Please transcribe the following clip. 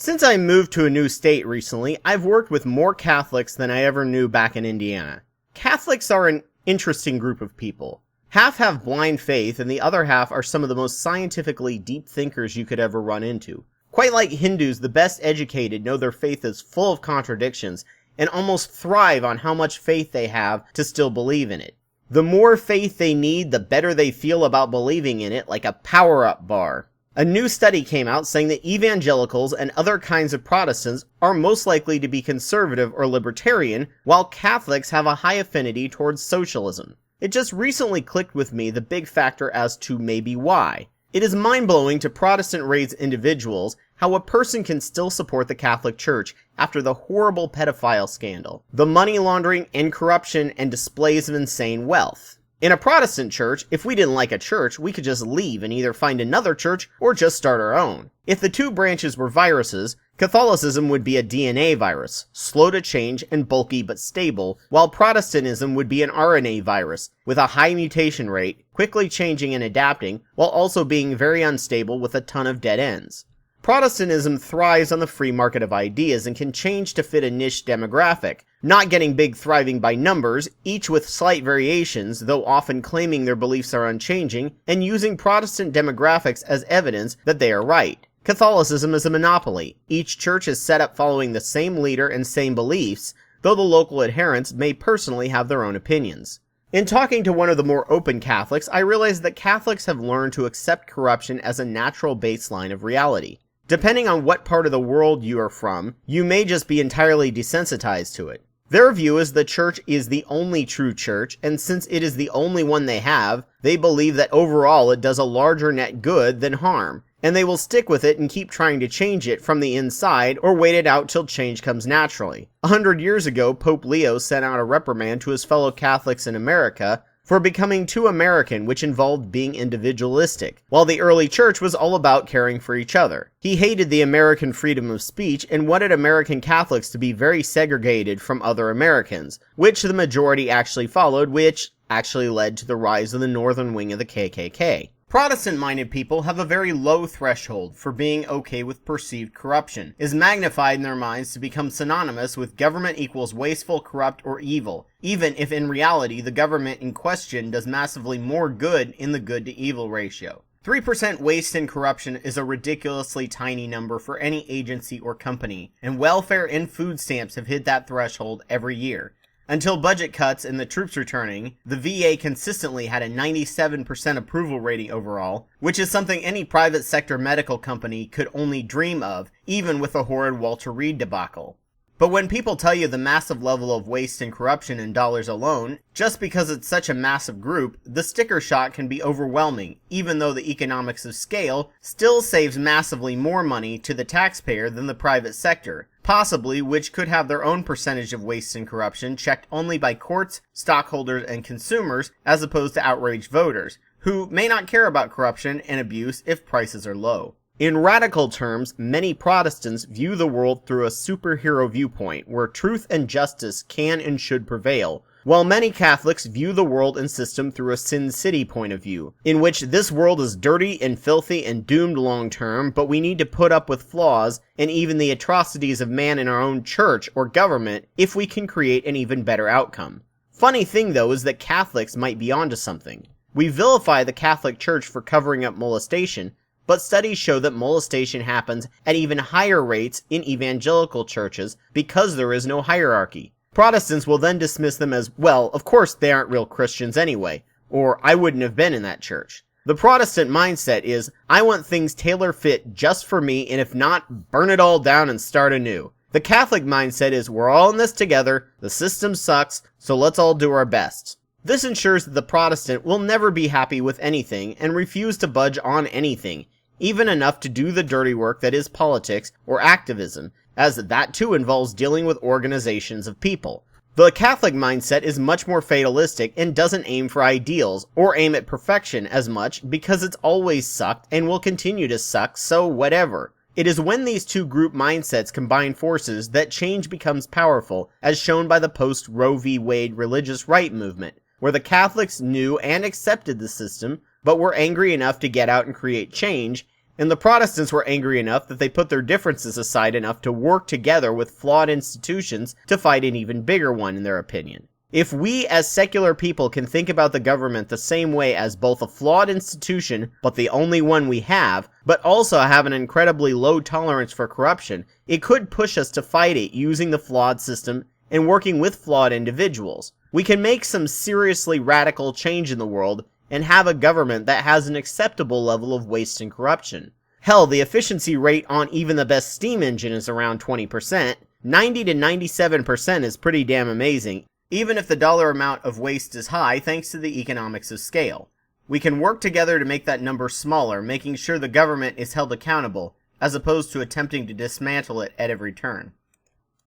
Since I moved to a new state recently, I've worked with more Catholics than I ever knew back in Indiana. Catholics are an interesting group of people. Half have blind faith, and the other half are some of the most scientifically deep thinkers you could ever run into. Quite like Hindus, the best educated know their faith is full of contradictions, and almost thrive on how much faith they have to still believe in it. The more faith they need, the better they feel about believing in it, like a power-up bar. A new study came out saying that evangelicals and other kinds of Protestants are most likely to be conservative or libertarian, while Catholics have a high affinity towards socialism. It just recently clicked with me the big factor as to maybe why. It is mind-blowing to Protestant-raised individuals how a person can still support the Catholic Church after the horrible pedophile scandal, the money laundering and corruption and displays of insane wealth. In a Protestant church, if we didn't like a church, we could just leave and either find another church or just start our own. If the two branches were viruses, Catholicism would be a DNA virus, slow to change and bulky but stable, while Protestantism would be an RNA virus, with a high mutation rate, quickly changing and adapting, while also being very unstable with a ton of dead ends. Protestantism thrives on the free market of ideas and can change to fit a niche demographic, not getting big thriving by numbers, each with slight variations, though often claiming their beliefs are unchanging, and using Protestant demographics as evidence that they are right. Catholicism is a monopoly. Each church is set up following the same leader and same beliefs, though the local adherents may personally have their own opinions. In talking to one of the more open Catholics, I realized that Catholics have learned to accept corruption as a natural baseline of reality. Depending on what part of the world you are from, you may just be entirely desensitized to it. Their view is the church is the only true church, and since it is the only one they have, they believe that overall it does a larger net good than harm, and they will stick with it and keep trying to change it from the inside or wait it out till change comes naturally. 100 years ago, Pope Leo sent out a reprimand to his fellow Catholics in America for becoming too American, which involved being individualistic, while the early church was all about caring for each other. He hated the American freedom of speech and wanted American Catholics to be very segregated from other Americans, which the majority actually followed, which actually led to the rise of the northern wing of the KKK. Protestant-minded people have a very low threshold for being okay with perceived corruption, is magnified in their minds to become synonymous with government equals wasteful, corrupt, or evil, even if in reality the government in question does massively more good in the good to evil ratio. 3% waste and corruption is a ridiculously tiny number for any agency or company, and welfare and food stamps have hit that threshold every year. Until budget cuts and the troops returning, the VA consistently had a 97% approval rating overall, which is something any private sector medical company could only dream of, even with the horrid Walter Reed debacle. But when people tell you the massive level of waste and corruption in dollars alone, just because it's such a massive group, the sticker shock can be overwhelming, even though the economics of scale still saves massively more money to the taxpayer than the private sector, possibly which could have their own percentage of waste and corruption checked only by courts, stockholders, and consumers, as opposed to outraged voters, who may not care about corruption and abuse if prices are low. In radical terms, many Protestants view the world through a superhero viewpoint, where truth and justice can and should prevail, while many Catholics view the world and system through a Sin City point of view, in which this world is dirty and filthy and doomed long term, but we need to put up with flaws and even the atrocities of man in our own church or government if we can create an even better outcome. Funny thing though is that Catholics might be onto something. We vilify the Catholic Church for covering up molestation, but studies show that molestation happens at even higher rates in evangelical churches because there is no hierarchy. Protestants will then dismiss them as, well, of course they aren't real Christians anyway, or I wouldn't have been in that church. The Protestant mindset is, I want things tailor-fit just for me, and if not, burn it all down and start anew. The Catholic mindset is, we're all in this together, the system sucks, so let's all do our best. This ensures that the Protestant will never be happy with anything and refuse to budge on anything, even enough to do the dirty work that is politics or activism, as that too involves dealing with organizations of people. The Catholic mindset is much more fatalistic and doesn't aim for ideals or aim at perfection as much because it's always sucked and will continue to suck, so whatever. It is when these two group mindsets combine forces that change becomes powerful, as shown by the post-Roe v. Wade religious right movement, where the Catholics knew and accepted the system, but were angry enough to get out and create change, And the Protestants were angry enough that they put their differences aside enough to work together with flawed institutions to fight an even bigger one, in their opinion. If we as secular people can think about the government the same way as both a flawed institution, but the only one we have, but also have an incredibly low tolerance for corruption, it could push us to fight it using the flawed system and working with flawed individuals. We can make some seriously radical change in the world and have a government that has an acceptable level of waste and corruption. Hell, the efficiency rate on even the best steam engine is around 20%. 90 to 97% is pretty damn amazing, even if the dollar amount of waste is high thanks to the economics of scale. We can work together to make that number smaller, making sure the government is held accountable, as opposed to attempting to dismantle it at every turn.